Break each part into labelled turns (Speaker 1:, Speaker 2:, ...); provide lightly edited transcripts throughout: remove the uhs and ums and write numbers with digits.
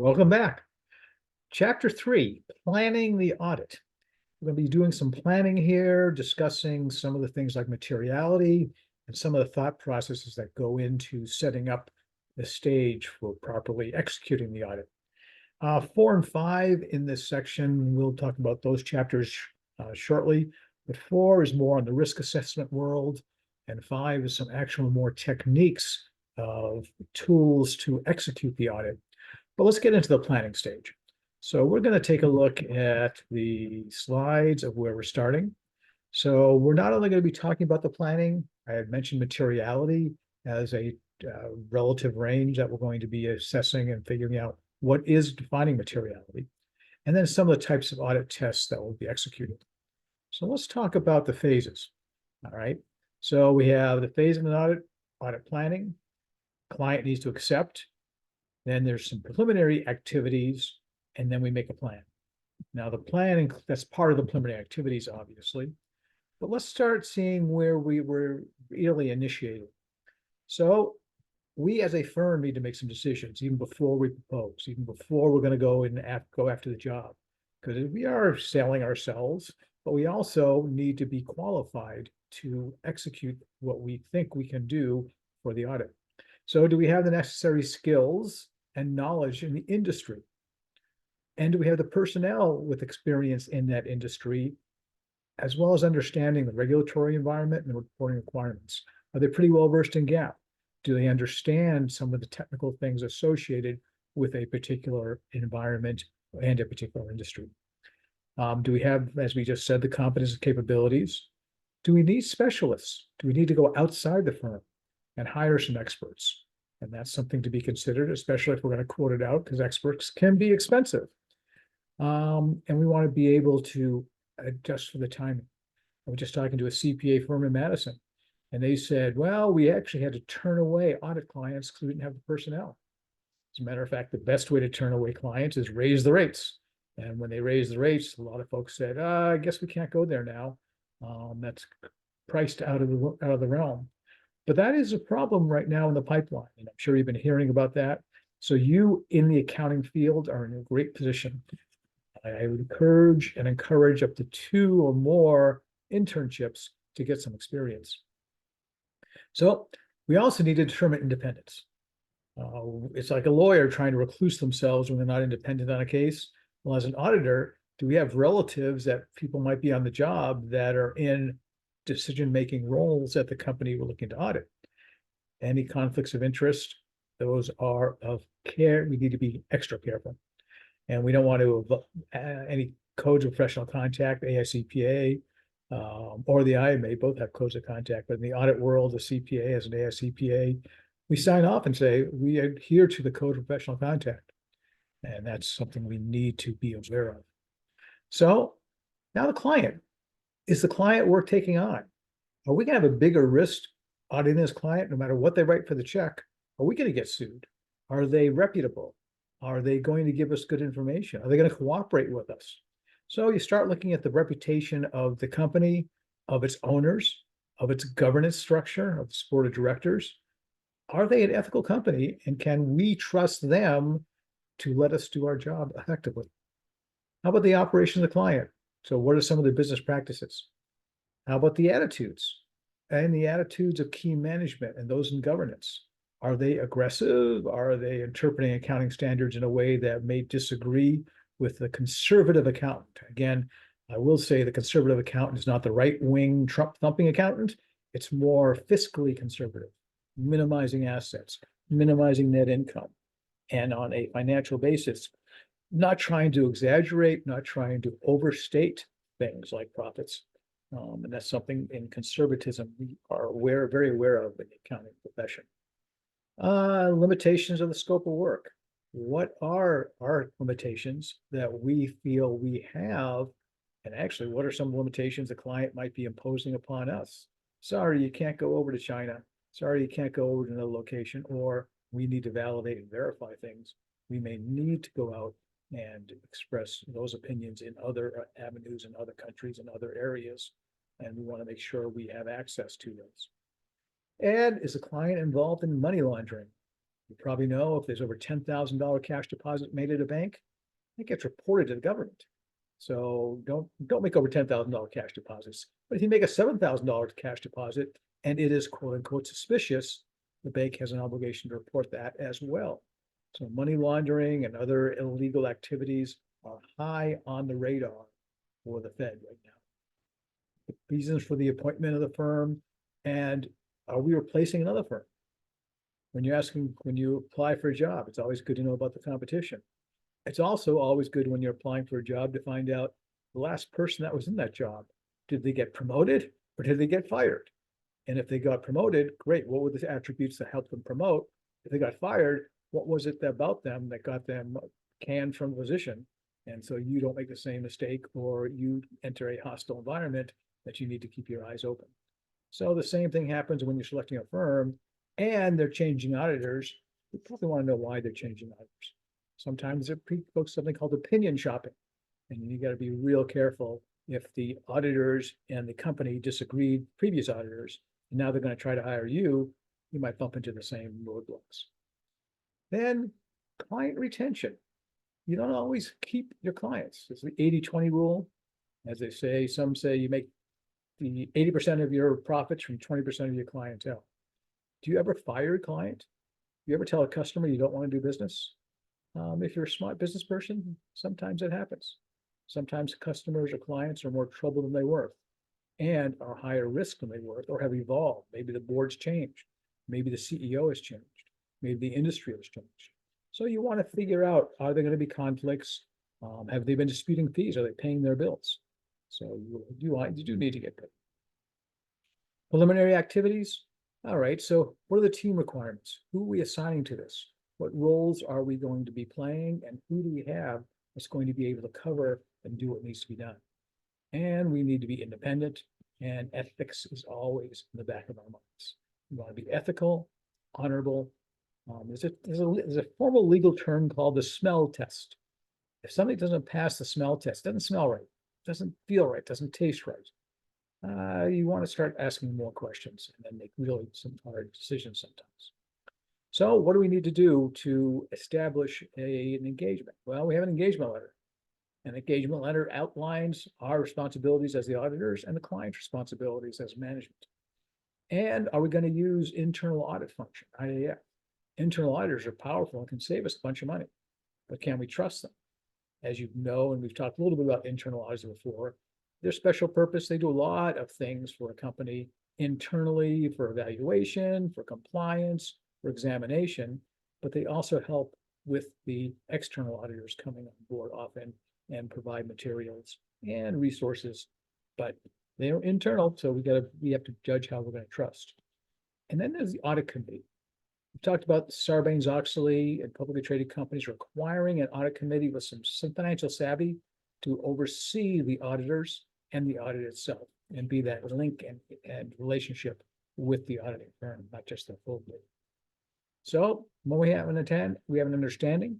Speaker 1: Welcome back. Chapter 3, Planning the Audit. We're going to be doing some planning here, discussing some of the things like materiality and some of the thought processes that go into setting up the stage for properly executing the audit. 4 and 5 in this section, we'll talk about those chapters shortly, but 4 is more on the risk assessment world, and 5 is some actual more techniques of tools to execute the audit. But let's get into the planning stage. So we're going to take a look at the slides of where we're starting. So we're not only going to be talking about the planning, I had mentioned materiality as a relative range that we're going to be assessing and figuring out what is defining materiality, and then some of the types of audit tests that will be executed. So let's talk about the phases. All right. So we have the phase of an audit planning. Client needs to accept. Then there's some preliminary activities, and then we make a plan. Now, the plan, that's part of the preliminary activities, obviously. But let's start seeing where we were really initiated. So we as a firm need to make some decisions even before we propose, even before we're going to go and go after the job. Because we are selling ourselves, but we also need to be qualified to execute what we think we can do for the audit. So do we have the necessary skills and knowledge in the industry? And do we have the personnel with experience in that industry, as well as understanding the regulatory environment and the reporting requirements? Are they pretty well versed in GAAP? Do they understand some of the technical things associated with a particular environment and a particular industry? Do we have, as we just said, the competence and capabilities? Do we need specialists? Do we need to go outside the firm and hire some experts? And that's something to be considered, especially if we're going to quote it out, because experts can be expensive. And we want to be able to adjust for the timing. I was just talking to a CPA firm in Madison, and they said, well, we actually had to turn away audit clients because we didn't have the personnel. As a matter of fact, the best way to turn away clients is raise the rates. And when they raised the rates, a lot of folks said, I guess we can't go there now. That's priced out of the realm. But that is a problem right now in the pipeline. And I'm sure you've been hearing about that. So you in the accounting field are in a great position. I would encourage up to 2 or more internships to get some experience. So we also need to determine independence. It's like a lawyer trying to recluse themselves when they're not independent on a case. Well, as an auditor, do we have relatives that people might be on the job that are in decision-making roles at the company we're looking to audit? Any conflicts of interest, those are of care. We need to be extra careful. And we don't want to any codes of professional contact, AICPA, or the IMA, both have codes of contact. But in the audit world, the CPA has an AICPA. We sign off and say we adhere to the code of professional contact. And that's something we need to be aware of. So now the client. Is the client worth taking on? Are we going to have a bigger risk auditing this client no matter what they write for the check? Are we going to get sued? Are they reputable? Are they going to give us good information? Are they going to cooperate with us? So you start looking at the reputation of the company, of its owners, of its governance structure, of its board of directors. Are they an ethical company, and can we trust them to let us do our job effectively? How about the operation of the client? So what are some of the business practices? How about the attitudes and the attitudes of key management and those in governance? Are they aggressive? Are they interpreting accounting standards in a way that may disagree with the conservative accountant? Again, I will say the conservative accountant is not the right-wing Trump-thumping accountant. It's more fiscally conservative, minimizing assets, minimizing net income, and on a financial basis, not trying to exaggerate, not trying to overstate things like profits. And that's something in conservatism we are very aware of in the accounting profession. Limitations of the scope of work. What are our limitations that we feel we have? And actually, what are some limitations the client might be imposing upon us? Sorry, you can't go over to China. Sorry, you can't go over to another location, or we need to validate and verify things. We may need to go out and express those opinions in other avenues in other countries and other areas. And we want to make sure we have access to those. And is the client involved in money laundering? You probably know if there's over $10,000 cash deposit made at a bank, it gets reported to the government. So don't make over $10,000 cash deposits. But if you make a $7,000 cash deposit and it is quote unquote suspicious, the bank has an obligation to report that as well. So money laundering and other illegal activities are high on the radar for the Fed right now. The reasons for the appointment of the firm, and are we replacing another firm? When you apply for a job, it's always good to know about the competition. It's also always good when you're applying for a job to find out the last person that was in that job. Did they get promoted or did they get fired? And if they got promoted, great. What were the attributes that helped them promote? If they got fired, what was it about them that got them canned from the position? And so you don't make the same mistake, or you enter a hostile environment that you need to keep your eyes open. So the same thing happens when you're selecting a firm and they're changing auditors. You probably want to know why they're changing auditors. Sometimes they're something called opinion shopping. And you got to be real careful if the auditors and the company disagreed, previous auditors, and now they're going to try to hire you, you might bump into the same roadblocks. Then client retention. You don't always keep your clients. It's the 80-20 rule. As they say, some say you make the 80% of your profits from 20% of your clientele. Do you ever fire a client? Do you ever tell a customer you don't want to do business? If you're a smart business person, sometimes it happens. Sometimes customers or clients are more trouble than they were and are higher risk than they were or have evolved. Maybe the board's changed. Maybe the CEO has changed. Maybe the industry has changed. So you want to figure out, are there going to be conflicts? Have they been disputing fees? Are they paying their bills? So you do need to get paid. Preliminary activities. All right, so what are the team requirements? Who are we assigning to this? What roles are we going to be playing? And who do we have that's going to be able to cover and do what needs to be done? And we need to be independent, and ethics is always in the back of our minds. We want to be ethical, honorable. There's a formal legal term called the smell test. If something doesn't pass the smell test, doesn't smell right, doesn't feel right, doesn't taste right, you want to start asking more questions and then make really some hard decisions sometimes. So what do we need to do to establish an engagement? Well, we have an engagement letter. An engagement letter outlines our responsibilities as the auditors and the client's responsibilities as management. And are we going to use internal audit function, IAF? Internal auditors are powerful and can save us a bunch of money, but can we trust them? As you know, and we've talked a little bit about internal auditors before, their special purpose, they do a lot of things for a company internally, for evaluation, for compliance, for examination, but they also help with the external auditors coming on board often and provide materials and resources, but they are internal, so we have to judge how we're going to trust. And then there's the audit committee. We talked about Sarbanes-Oxley and publicly traded companies requiring an audit committee with some financial savvy to oversee the auditors and the audit itself, and be that link and relationship with the auditing firm, not just the full board. So when we have an understanding.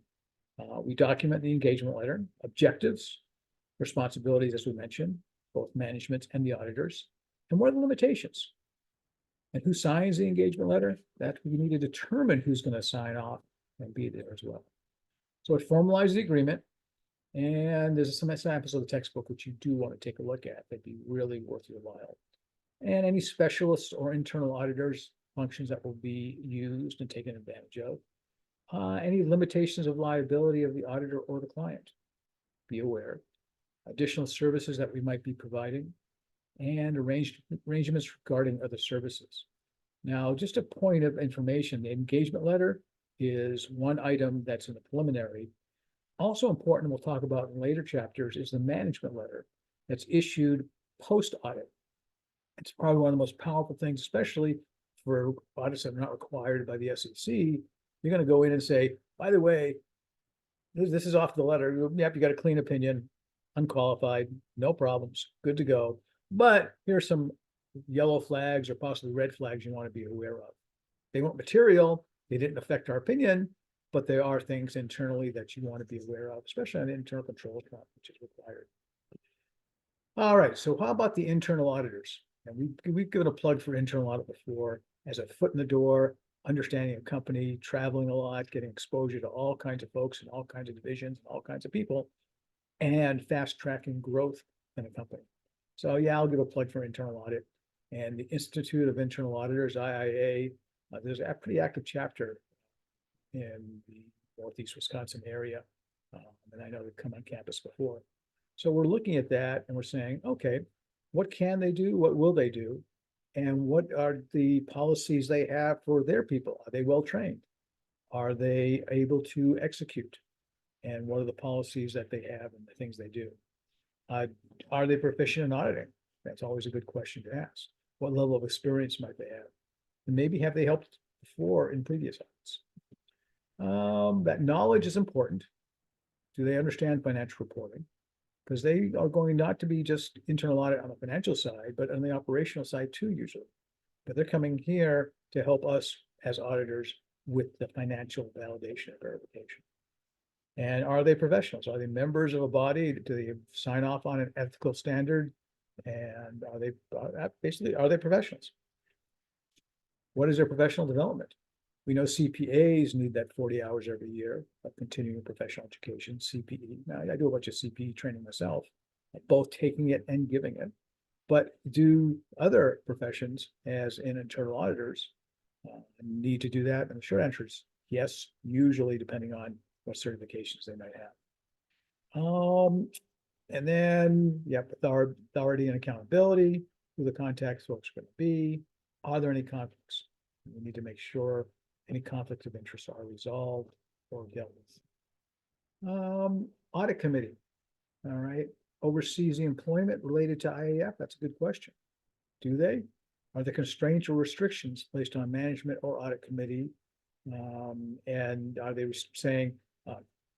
Speaker 1: We document the engagement letter, objectives, responsibilities, as we mentioned, both management and the auditors, and what are the limitations? And who signs the engagement letter? That we need to determine who's going to sign off and be there as well. So it formalizes the agreement, and there's some examples of the textbook which you do want to take a look at. They'd be really worth your while. And any specialists or internal auditors functions that will be used and taken advantage of. Any limitations of liability of the auditor or the client, be aware. Additional services that we might be providing, and arrangements regarding other services. Now, just a point of information, the engagement letter is one item that's in the preliminary. Also important, we'll talk about in later chapters, is the management letter that's issued post-audit. It's probably one of the most powerful things, especially for audits that are not required by the SEC. You're going to go in and say, by the way, this is off the letter. Yep, you got a clean opinion, unqualified, no problems, good to go. But here's some yellow flags or possibly red flags you want to be aware of. They weren't material, they didn't affect our opinion, but there are things internally that you want to be aware of, especially on the internal control account, which is required. All right, so how about the internal auditors? And we've given a plug for internal audit before as a foot in the door. understanding a company, traveling a lot, getting exposure to all kinds of folks and all kinds of divisions, and all kinds of people, and fast tracking growth in a company. So yeah, I'll give a plug for internal audit and the Institute of Internal Auditors, IIA. There's a pretty active chapter in the Northeast Wisconsin area. And I know they've come on campus before. So we're looking at that and we're saying, okay, what can they do? What will they do? And what are the policies they have for their people? Are they well trained? Are they able to execute? And what are the policies that they have and the things they do? Are they proficient in auditing? That's always a good question to ask. What level of experience might they have? And maybe have they helped before in previous audits? That knowledge is important. Do they understand financial reporting? Because they are going not to be just internal audit on the financial side, but on the operational side too, usually. But they're coming here to help us as auditors with the financial validation and verification. And are they professionals? Are they members of a body? Do they sign off on an ethical standard? And are they basically, are they professionals? What is their professional development? We know CPAs need that 40 hours every year of continuing professional education, CPE. Now, I do a bunch of CPE training myself, both taking it and giving it. But do other professions, as in internal auditors, need to do that? And the short answer is yes, usually depending on what certifications they might have. And then, authority and accountability, who the contact folks are going to be. Are there any conflicts? We need to make sure any conflicts of interest are resolved or dealt with. Audit committee, all right, oversees the employment related to IAF. That's a good question. Do they? Are there constraints or restrictions placed on management or audit committee? And are they saying,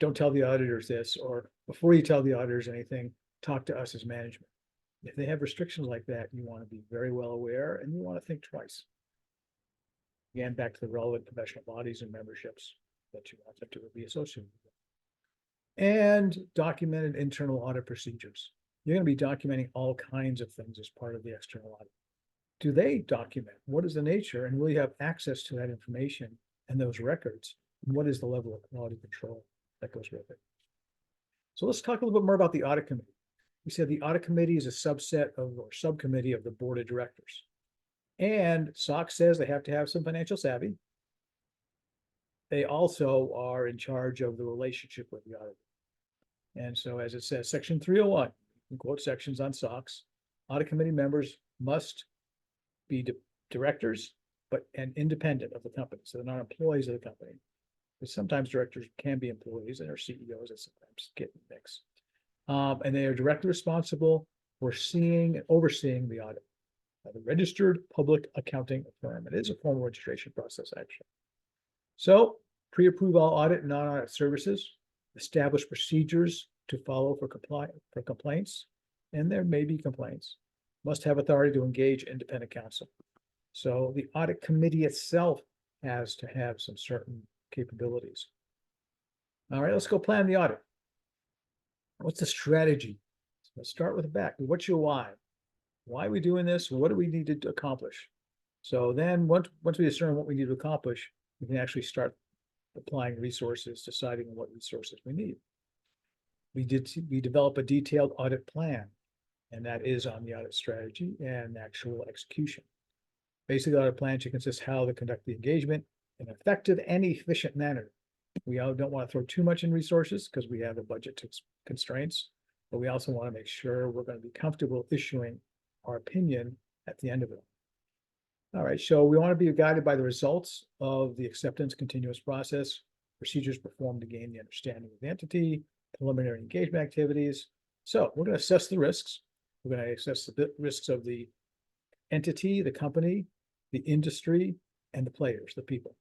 Speaker 1: don't tell the auditors this, or before you tell the auditors anything, talk to us as management? If they have restrictions like that, you want to be very well aware and you want to think twice. Again, back to the relevant professional bodies and memberships that you want them to be associated with. And documented internal audit procedures. You're going to be documenting all kinds of things as part of the external audit. Do they document? What is the nature? And will you have access to that information and those records? And what is the level of quality control that goes with it? So let's talk a little bit more about the audit committee. We said the audit committee is a subset of or subcommittee of the board of directors. And SOX says they have to have some financial savvy. They also are in charge of the relationship with the auditor. And so as it says, section 301, in quote sections on SOX, audit committee members must be directors, and independent of the company. So they're not employees of the company. But sometimes directors can be employees and are CEOs that sometimes get in the mix. And they are directly responsible for overseeing the audit. The registered public accounting firm. It is a formal registration process, actually. So pre-approve all audit and non-audit services, establish procedures to follow for complaints, and there may be complaints. Must have authority to engage independent counsel. So the audit committee itself has to have some certain capabilities. All right, let's go plan the audit. What's the strategy? So let's start with the back. What's your why? Why are we doing this? What do we need to accomplish? So then once we discern what we need to accomplish, we can actually start applying resources, deciding what resources we need. We develop a detailed audit plan, and that is on the audit strategy and actual execution. Basically, audit plan should consist how to conduct the engagement in an effective and efficient manner. We don't want to throw too much in resources because we have a budget constraints, but we also want to make sure we're going to be comfortable issuing our opinion at the end of it. All right, so we want to be guided by the results of the acceptance continuous process, procedures performed to gain the understanding of the entity, preliminary engagement activities. So we're going to assess the risks. We're going to assess the risks of the entity, the company, the industry, and the players, the people.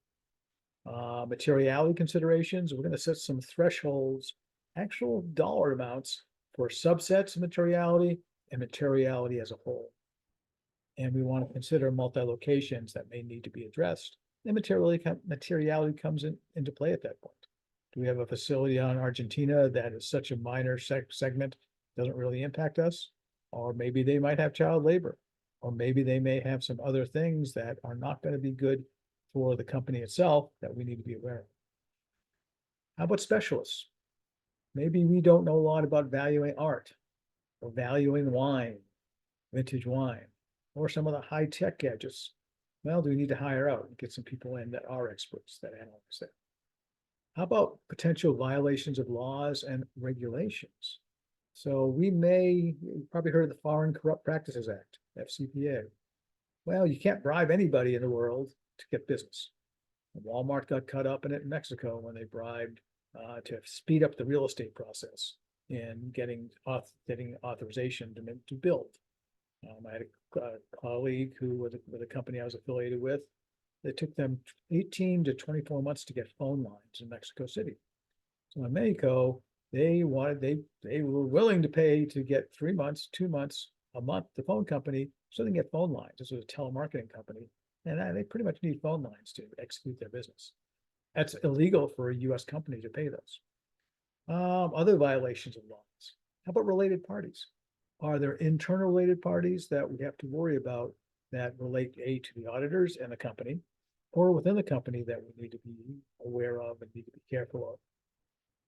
Speaker 1: Materiality considerations, we're going to set some thresholds, actual dollar amounts for subsets of materiality and materiality as a whole. And we want to consider multi-locations that may need to be addressed. And materiality comes into play at that point. Do we have a facility on Argentina that is such a minor segment, doesn't really impact us? Or maybe they might have child labor, or maybe they may have some other things that are not going to be good for the company itself that we need to be aware of. How about specialists? Maybe we don't know a lot about valuing art or valuing wine, vintage wine, or some of the high-tech gadgets. Well, do we need to hire out and get some people in that are experts that analyze that? How about potential violations of laws and regulations? So you probably heard of the Foreign Corrupt Practices Act, FCPA. Well, you can't bribe anybody in the world to get business. Walmart got caught up in it in Mexico when they bribed to speed up the real estate process in getting authorization to build. I had a colleague who was with a company I was affiliated with. It took them 18 to 24 months to get phone lines in Mexico City. So in Mexico, they were willing to pay to get 3 months, 2 months, a month, the phone company, so they can get phone lines. This was a telemarketing company, and they pretty much need phone lines to execute their business. That's illegal for a US company to pay those. Other violations of laws. How about related parties? Are there internal related parties that we have to worry about that relate to the auditors and the company, or within the company that we need to be aware of and need to be careful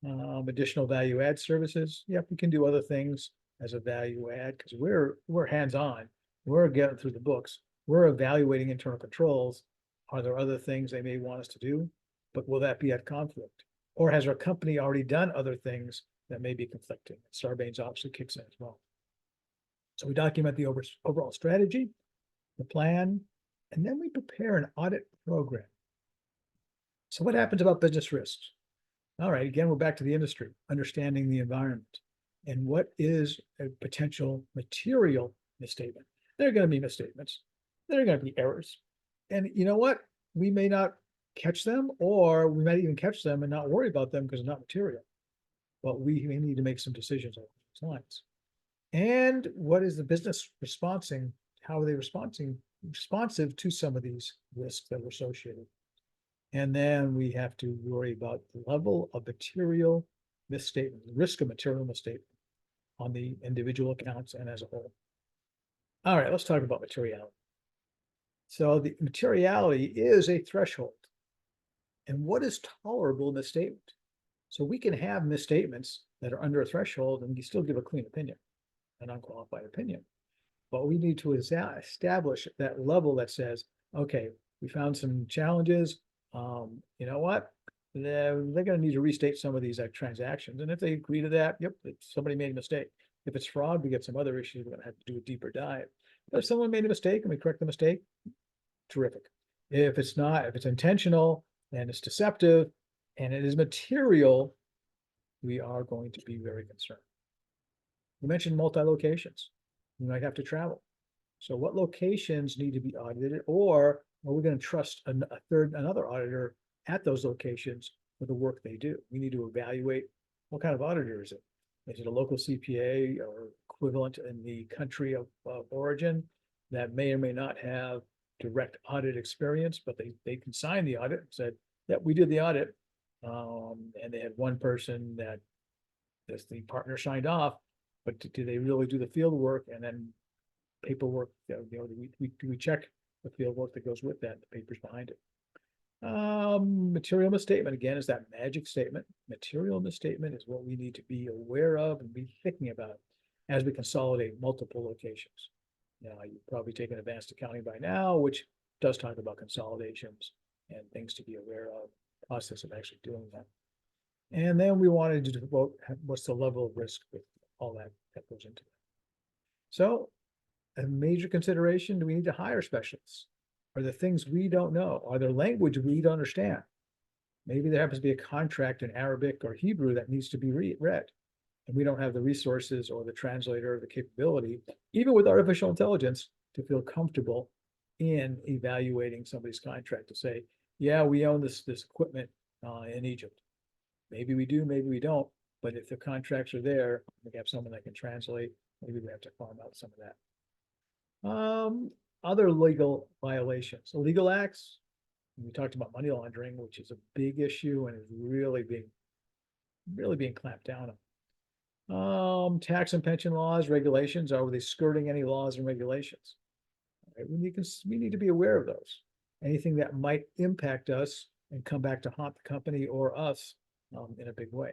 Speaker 1: of? Additional value add services. Yep, we can do other things as a value add because we're hands-on. We're getting through the books. We're evaluating internal controls. Are there other things they may want us to do? But will that be at conflict? Or has our company already done other things that may be conflicting? Sarbanes obviously kicks in as well. So we document the overall strategy, the plan, and then we prepare an audit program. So what happens about business risks? All right, again, we're back to the industry, understanding the environment. And what is a potential material misstatement? There are going to be misstatements. There are going to be errors. And you know what? We may not catch them, or we might even catch them and not worry about them because they're not material. But we may need to make some decisions along those lines. And what is the business responding? How are they responsive to some of these risks that are associated? And then we have to worry about the level of material misstatement, the risk of material misstatement on the individual accounts and as a whole. All right, let's talk about materiality. So the materiality is a threshold. And what is tolerable misstatement? So we can have misstatements that are under a threshold and you still give a clean opinion, an unqualified opinion. But we need to establish that level that says, okay, we found some challenges. You know what? They're going to need to restate some of these transactions. And if they agree to that, yep, somebody made a mistake. If it's fraud, we get some other issues. We're going to have to do a deeper dive. But if someone made a mistake and we correct the mistake, terrific. If it's not, if it's intentional and it's deceptive and it is material, we are going to be very concerned. We mentioned multi-locations. You might have to travel. So what locations need to be audited, or are we going to trust another auditor at those locations for the work they do? We need to evaluate what kind of auditor is it. Is it a local CPA or equivalent in the country of origin that may or may not have direct audit experience, but they can sign the audit and said, yeah, we did the audit. And they had one person that the partner signed off, but do they really do the field work and then paperwork? Do we check the field work that goes with that, the papers behind it? Material misstatement, again, is that magic statement. Material misstatement is what we need to be aware of and be thinking about as we consolidate multiple locations. Now, you've probably taken advanced accounting by now, which does talk about consolidations and things to be aware of, process of actually doing that. And then we wanted to devote what's the level of risk with all that goes into it. So a major consideration, do we need to hire specialists? Are there things we don't know? Are there language we don't understand? Maybe there happens to be a contract in Arabic or Hebrew that needs to be read, and we don't have the resources or the translator or the capability, even with artificial intelligence, to feel comfortable in evaluating somebody's contract to say, yeah, we own this equipment in Egypt. Maybe we do, maybe we don't. But if the contracts are there, we have someone that can translate. Maybe we have to farm out some of that. Other legal violations, illegal acts. We talked about money laundering, which is a big issue and is really being clamped down on. Tax and pension laws, regulations. Are they skirting any laws and regulations? Right? We need to be aware of those. anything that might impact us and come back to haunt the company or us in a big way.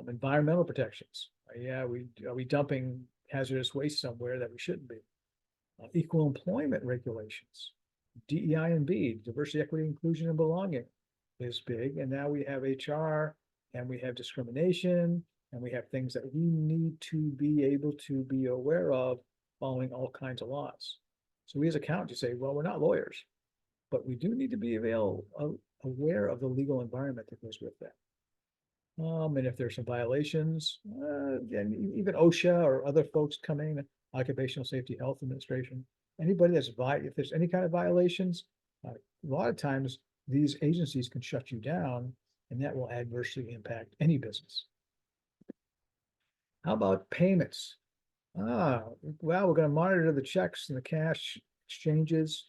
Speaker 1: Environmental protections. Yeah, are we dumping hazardous waste somewhere that we shouldn't be? Equal employment regulations, DEI and B, diversity, equity, inclusion, and belonging is big. And now we have HR and we have discrimination and we have things that we need to be able to be aware of following all kinds of laws. So we as accountants say, well, we're not lawyers, but we do need to be aware of the legal environment that goes with that. And if there's some violations, and even OSHA or other folks coming, Occupational Safety Health Administration, anybody if there's any kind of violations, a lot of times these agencies can shut you down, and that will adversely impact any business. How about payments? Well, we're going to monitor the checks and the cash exchanges.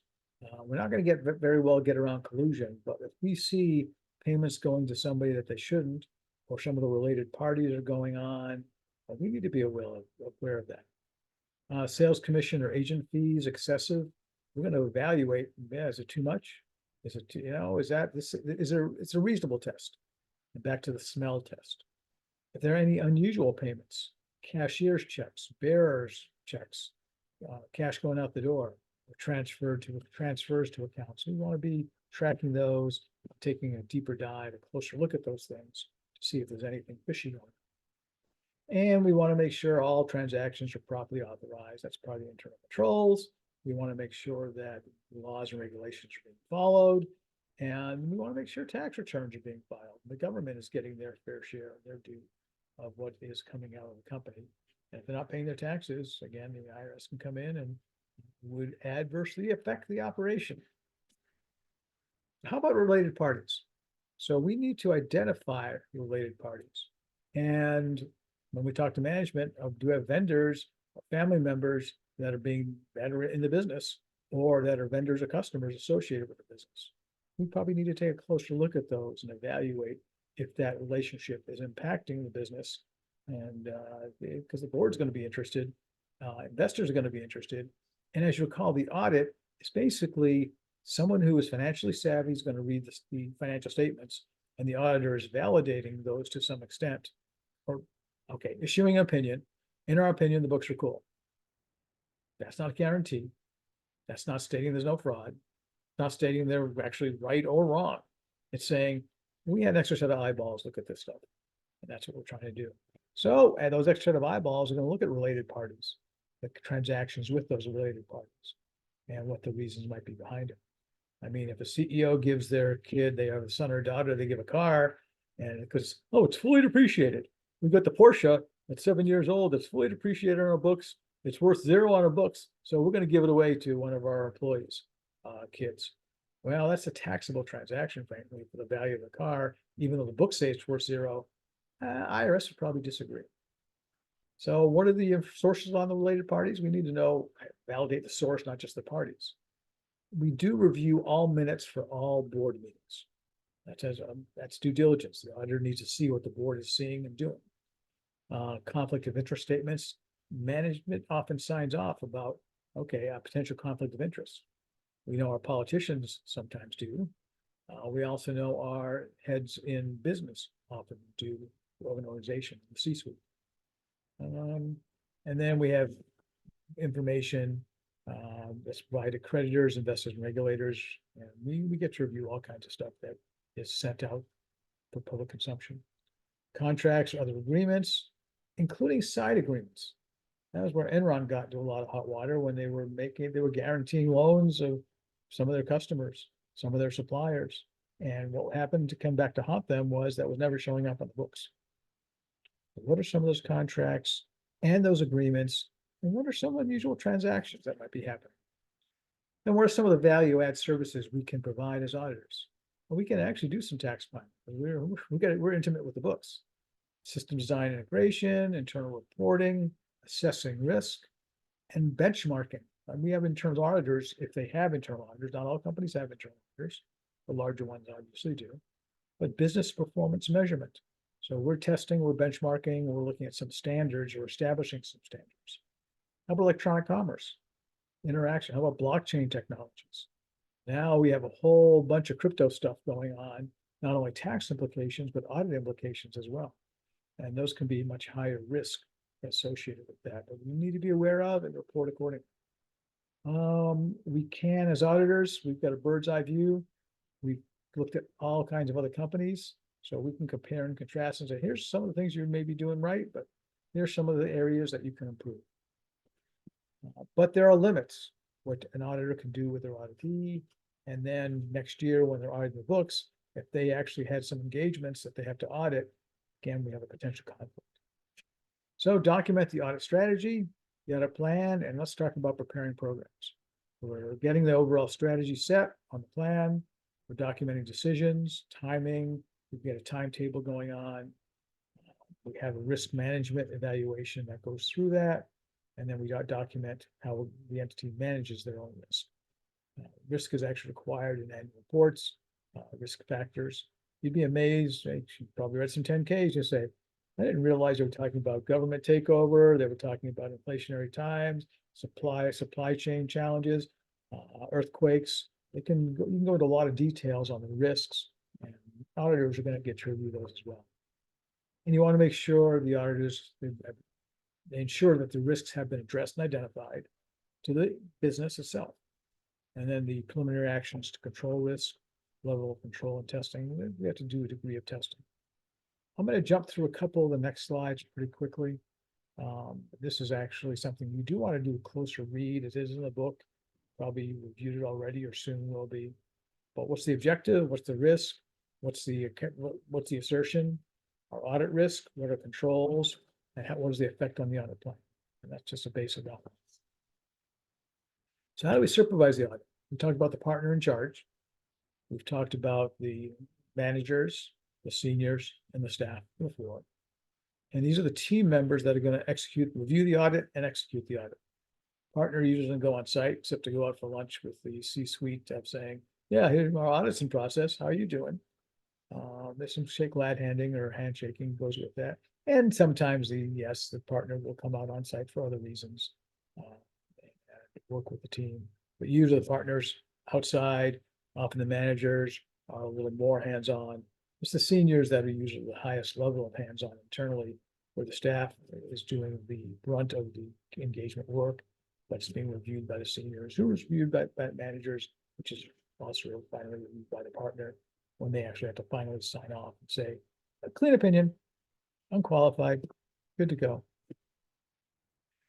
Speaker 1: We're not going to very well get around collusion, but if we see payments going to somebody that they shouldn't, or some of the related parties are going on, we need to be aware of that. Sales commission or agent fees excessive. We're going to evaluate, yeah, is it too much? Is it, it's a reasonable test. And back to the smell test. If there are any unusual payments, cashier's checks, bearer's checks, cash going out the door, or transfers to accounts. We want to be tracking those, taking a deeper dive, a closer look at those things to see if there's anything fishy going on. And we want to make sure all transactions are properly authorized. That's part of the internal controls. We want to make sure that laws and regulations are being followed. And we want to make sure tax returns are being filed. The government is getting their fair share, their due of what is coming out of the company. And if they're not paying their taxes, again, the IRS can come in and would adversely affect the operation. How about related parties? So we need to identify related parties. And when we talk to management, do we have vendors or family members that are in the business, or that are vendors or customers associated with the business? We probably need to take a closer look at those and evaluate if that relationship is impacting the business. And because the board's going to be interested, investors are going to be interested. And as you recall, the audit is basically someone who is financially savvy is going to read the financial statements, and the auditor is validating those to some extent, or issuing an opinion. In our opinion, the books are cool. That's not a guarantee. That's not stating there's no fraud. It's not stating they're actually right or wrong. It's saying we had an extra set of eyeballs look at this stuff, and that's what we're trying to do. So, and those extra set of eyeballs are going to look at related parties, the transactions with those related parties, and what the reasons might be behind it. I mean, if a CEO gives their kid, they have a son or daughter, they give a car, and because, it's fully depreciated. We've got the Porsche that's 7 years old, it's fully depreciated on our books. It's worth zero on our books, so we're going to give it away to one of our employees' kids. Well, that's a taxable transaction, frankly, for the value of the car, even though the books say it's worth zero. IRS would probably disagree. So what are the sources on the related parties? We need to know, validate the source, not just the parties. We do review all minutes for all board meetings. That's due diligence. The auditor needs to see what the board is seeing and doing. Conflict of interest statements. Management often signs off about, a potential conflict of interest. We know our politicians sometimes do. We also know our heads in business often do of an organization, the C-suite. And then we have information that's provided to creditors, investors, and regulators. And we get to review all kinds of stuff that is sent out for public consumption. Contracts or other agreements, including side agreements. That was where Enron got into a lot of hot water when they were guaranteeing loans of some of their customers, some of their suppliers. And what happened to come back to haunt them was that was never showing up on the books. But what are some of those contracts and those agreements? And what are some unusual transactions that might be happening? And what are some of the value add services we can provide as auditors? Well, we can actually do some tax planning. We're intimate with the books. System design integration, internal reporting, assessing risk, and benchmarking. And we have internal auditors, if they have internal auditors. Not all companies have internal auditors. The larger ones obviously do. But business performance measurement. So we're testing, we're benchmarking, we're looking at some standards or establishing some standards. How about electronic commerce? Interaction. How about blockchain technologies? Now we have a whole bunch of crypto stuff going on, not only tax implications, but audit implications as well. And those can be much higher risk associated with that, but we need to be aware of and report accordingly. We can, as auditors, we've got a bird's eye view. We've looked at all kinds of other companies, so we can compare and contrast and say, here's some of the things you may be doing right, but here's some of the areas that you can improve. But there are limits what an auditor can do with their auditee. And then next year, when they're auditing the books, if they actually had some engagements that they have to audit, again, we have a potential conflict. So document the audit strategy, the audit plan, and let's talk about preparing programs. We're getting the overall strategy set on the plan. We're documenting decisions, timing. We've got a timetable going on. We have a risk management evaluation that goes through that. And then we document how the entity manages their own risk. Risk is actually required in annual reports, risk factors. You'd be amazed, you probably read some 10Ks, you say, I didn't realize they were talking about government takeover, they were talking about inflationary times, supply chain challenges, earthquakes. You can go into a lot of details on the risks, and auditors are going to get to review those as well. And you want to make sure the auditors, they ensure that the risks have been addressed and identified to the business itself. And then the preliminary actions to control risk, level of control and testing. We have to do a degree of testing. I'm going to jump through a couple of the next slides pretty quickly. This is actually something you do want to do a closer read. It is in the book. Probably reviewed it already or soon will be. But what's the objective? What's the risk? What's the assertion? Our audit risk? What are controls? And what is the effect on the audit plan? And that's just a basic element. So how do we supervise the audit? We talked about the partner in charge. We've talked about the managers, the seniors, and the staff before. And these are the team members that are going to review the audit and execute the audit. Partner usually doesn't go on site except to go out for lunch with the C-suite of saying, yeah, here's our audits in process. How are you doing? There's some glad handing or handshaking goes with that. And sometimes the partner will come out on site for other reasons, work with the team. But usually the partners outside, often the managers are a little more hands-on. It's the seniors that are usually the highest level of hands-on internally, where the staff is doing the brunt of the engagement work, but it's being reviewed by the seniors, who is reviewed by managers, which is also finally reviewed by the partner when they actually have to finally sign off and say, a clean opinion, unqualified, good to go.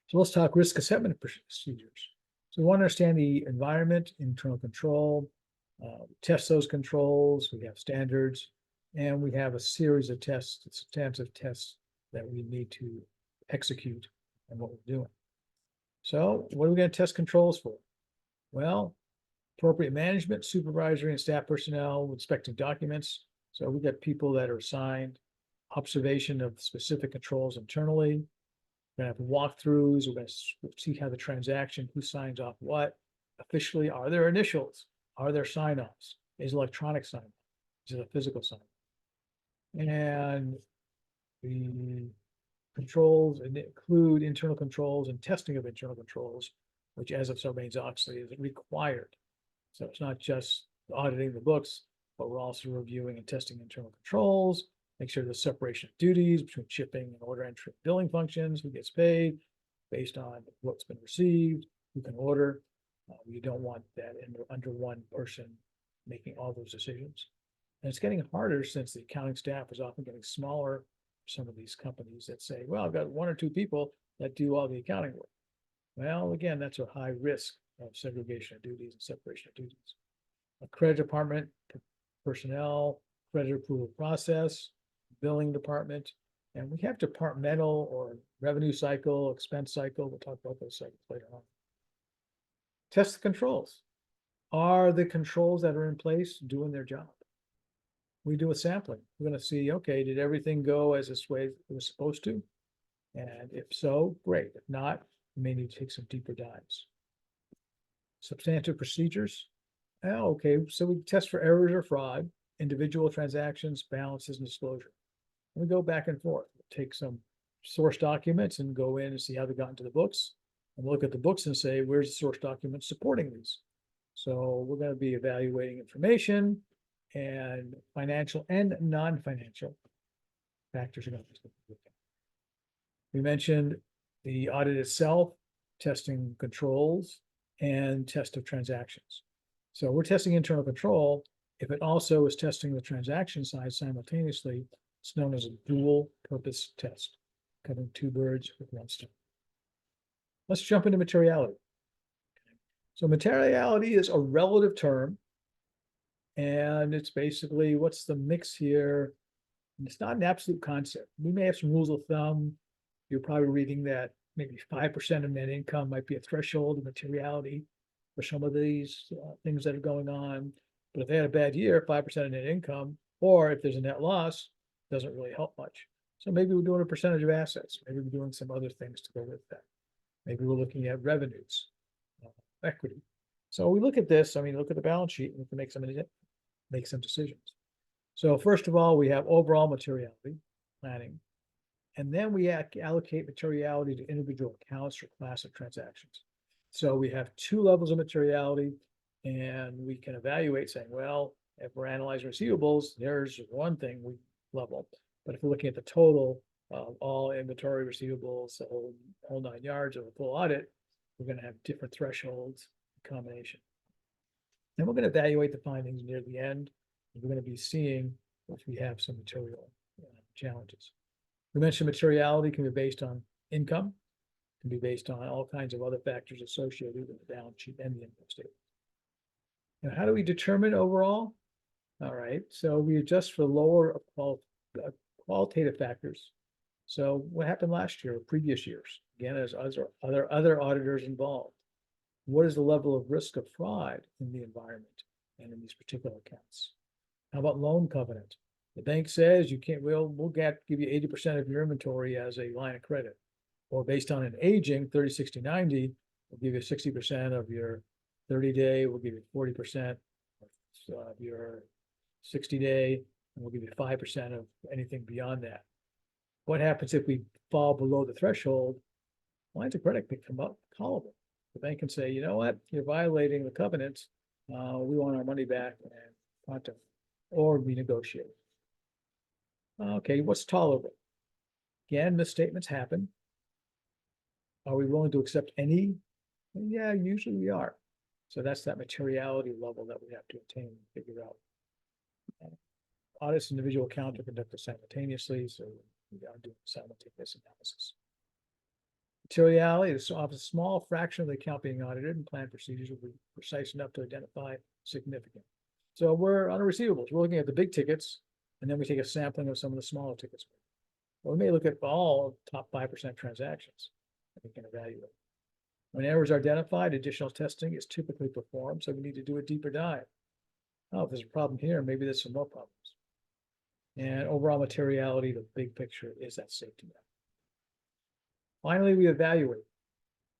Speaker 1: So let's talk risk assessment procedures. So we want to understand the environment, internal control, test those controls, we have standards, and we have a series of tests, substantive tests that we need to execute and what we're doing. So what are we going to test controls for? Well, appropriate management, supervisory and staff personnel, inspecting documents. So we've got people that are assigned observation of specific controls internally. We're going to have walkthroughs. We're going to see how the transaction, who signs off what. Officially, are there initials? Are there sign-offs? Is electronic sign-off? Is it a physical sign-off? And the controls include internal controls and testing of internal controls, which as of Sarbanes-Oxley is required. So it's not just auditing the books, but we're also reviewing and testing internal controls, make sure there's separation of duties between shipping and order entry billing functions, who gets paid based on what's been received, who can order. We don't want that under one person making all those decisions. And it's getting harder since the accounting staff is often getting smaller for some of these companies that say, well, I've got one or two people that do all the accounting work. Well, again, that's a high risk of segregation of duties and separation of duties. A credit department, personnel, credit approval process, billing department, and we have departmental or revenue cycle, expense cycle. We'll talk about those cycles later on. Test the controls. Are the controls that are in place doing their job? We do a sampling. We're going to see, okay, did everything go as this way it was supposed to? And if so, great. If not, we may need to take some deeper dives. Substantive procedures. Oh, okay, so we test for errors or fraud, individual transactions, balances, and disclosure. And we go back and forth. We'll take some source documents and go in and see how they got into the books. And we'll look at the books and say, where's the source document supporting these? So we're going to be evaluating information and financial and non-financial factors are going to be looked at. We mentioned the audit itself, testing controls, and test of transactions. So we're testing internal control. If it also is testing the transaction side simultaneously, it's known as a dual purpose test, covering two birds with one stone. Let's jump into materiality. So materiality is a relative term, and it's basically what's the mix here. And it's not an absolute concept. We may have some rules of thumb. You're probably reading that maybe 5% of net income might be a threshold of materiality for some of these things that are going on. But if they had a bad year, 5% of net income, or if there's a net loss, doesn't really help much. So maybe we're doing a percentage of assets. Maybe we're doing some other things to go with that. Maybe we're looking at revenues, equity. So we look at this. I mean, look at the balance sheet and we can make some decisions. So first of all, we have overall materiality planning. And then we allocate materiality to individual accounts or class of transactions. So we have two levels of materiality, and we can evaluate saying, well, if we're analyzing receivables, there's one thing we level. But if we're looking at the total of all inventory receivables, the whole 9 yards of a full audit, we're going to have different thresholds combination. And we're going to evaluate the findings near the end. We're going to be seeing if we have some material challenges. We mentioned materiality can be based on income, can be based on all kinds of other factors associated with the balance sheet and the income statement. Now, how do we determine overall? All right, so we adjust for lower qualitative factors. So what happened last year or previous years? Again, as other auditors involved. What is the level of risk of fraud in the environment and in these particular accounts? How about loan covenant? The bank says you can't, we'll give you 80% of your inventory as a line of credit. Or based on an aging 30, 60, 90, we'll give you 60% of your 30-day, we'll give you 40% of your 60-day, and we'll give you 5% of anything beyond that. What happens if we fall below the threshold? Lines of credit can come up, callable. The bank can say, you know what, you're violating the covenants. We want our money back and pronto, or renegotiate. Okay, what's tolerable? Again, misstatements happen. Are we willing to accept any? Yeah, usually we are. So that's that materiality level that we have to attain and figure out. Audits individual account are conducted simultaneously, so we are doing simultaneous analysis. Materiality is often a small fraction of the account being audited, and plan procedures will be precise enough to identify significant. So we're on the receivables. We're looking at the big tickets, and then we take a sampling of some of the smaller tickets. Well, we may look at all top 5% transactions that we can evaluate. When errors are identified, additional testing is typically performed, so we need to do a deeper dive. Oh, if there's a problem here, maybe there's some more problems. And overall materiality, the big picture is that safety net. Finally, we evaluate.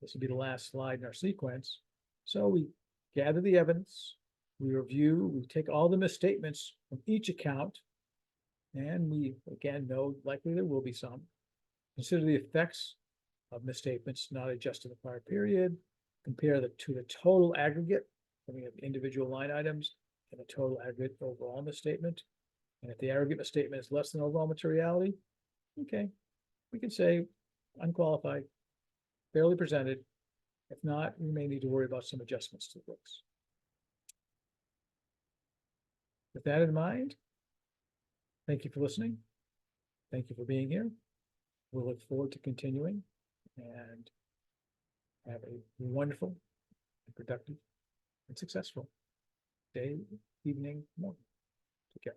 Speaker 1: This will be the last slide in our sequence. So we gather the evidence, we review, we take all the misstatements from each account, and we, again, know likely there will be some. Consider the effects of misstatements not adjusted in the prior period, compare to the total aggregate, looking at individual line items, and the total aggregate overall misstatement. And if the aggregate misstatement is less than overall materiality, okay, we can say unqualified, fairly presented. If not, we may need to worry about some adjustments to the books. With that in mind, thank you for listening. Thank you for being here. We'll look forward to continuing and have a wonderful and productive and successful day, evening, morning. Take care.